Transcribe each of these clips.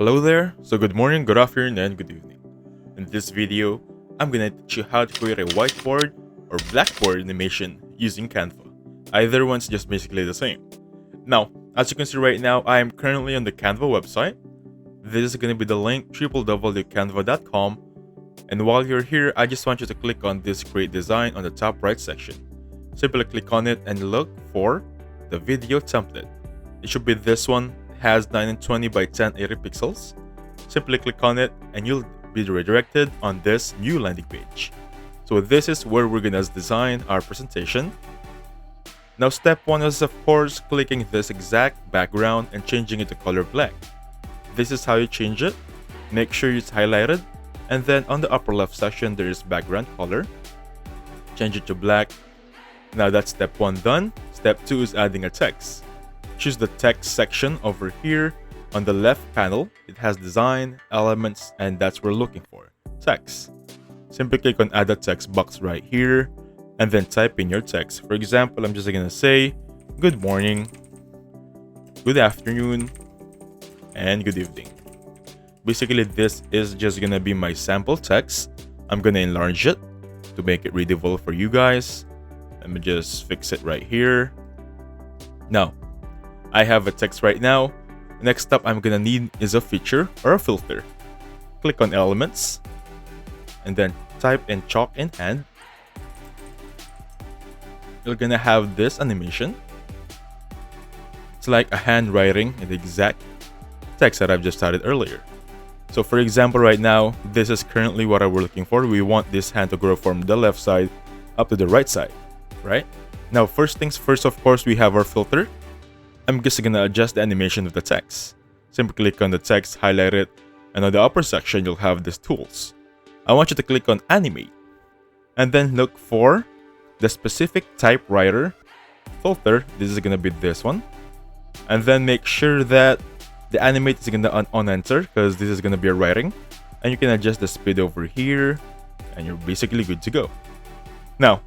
Hello there, so good morning, good afternoon, and good evening. In this video, I'm gonna teach you how to create a whiteboard or blackboard animation using Canva. Either one's just basically the same. Now, as you can see right now, I am currently on the Canva website. This is gonna be the link www.canva.com, and while you're here, I just want you to click on this create design on the top right section. Simply click on it and look for the video template. It should be this one. Has 920 by 1080 pixels. Simply click on it and you'll be redirected on this new landing page. So this is where we're gonna design our presentation. Now step 1 is of course clicking this exact background and changing it to color black. This is how you change it. Make sure it's highlighted, and then on the upper left section there is background color. Change it to black. Now that's step 1 done. Step 2 is adding a text. Choose the text section over here. On the left panel, it has design, elements, and that's what we're looking for, text. Simply click on add a text box right here, and then type in your text. For example, I'm just gonna say, good morning, good afternoon, and good evening. Basically, this is just gonna be my sample text. I'm gonna enlarge it to make it readable for you guys. Let me just fix it right here. Now, I have a text right now. Next up I'm gonna need is a feature or a filter. Click on elements and then type in chalk in hand. You're gonna have this animation. It's like a handwriting in the exact text that I've just added earlier. So for example, right now, this is currently what we're looking for. We want this hand to grow from the left side up to the right side, right? Now, first things first, of course, we have our filter. I'm just gonna adjust the animation of the text. Simply click on the text, highlight it, and on the upper section you'll have these tools. I want you to click on animate, and then look for the specific typewriter filter. This is gonna be this one, and then make sure that the animate is gonna on enter because this is gonna be a writing, and you can adjust the speed over here, and you're basically good to go. Now,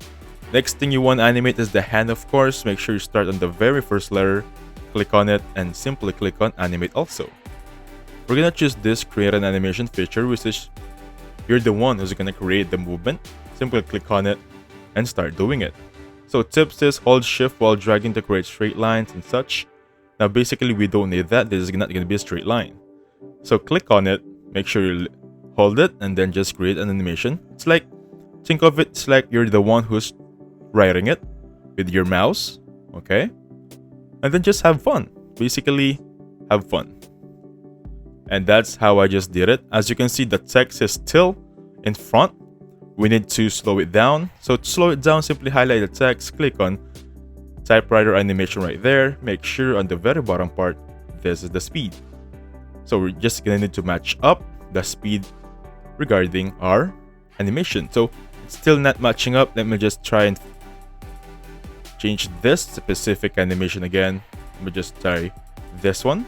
next thing you want to animate is the hand, of course. Make sure you start on the very first letter. Click on it and simply click on animate also. We're gonna choose this create an animation feature, which is you're the one who's gonna create the movement. Simply click on it and start doing it. So tips is hold shift while dragging to create straight lines and such. Now basically we don't need that. This is not gonna be a straight line. So click on it, make sure you hold it, and then just create an animation. It's like, think of it, it's like you're the one who's writing it with your mouse, okay? And then just have fun. Basically, have fun. And that's how I just did it. As you can see, the text is still in front. We need to slow it down. So to slow it down, simply highlight the text, click on typewriter animation right there. Make sure on the very bottom part, this is the speed. So we're just gonna need to match up the speed regarding our animation. So it's still not matching up. Let me just try and change this specific animation again. Let me just try this one.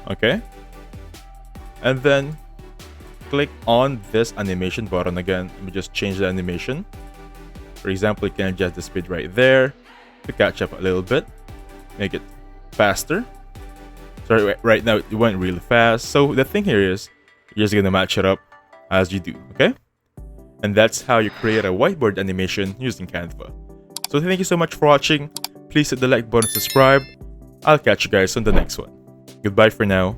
Okay. And then click on this animation button again. Let me just change the animation. For example, you can adjust the speed right there to catch up a little bit. Make it faster. Sorry, right now it went really fast. So the thing here is you're just gonna match it up as you do, okay? And that's how you create a whiteboard animation using Canva. So thank you so much for watching. Please hit the like button, subscribe. I'll catch you guys on the next one. Goodbye for now.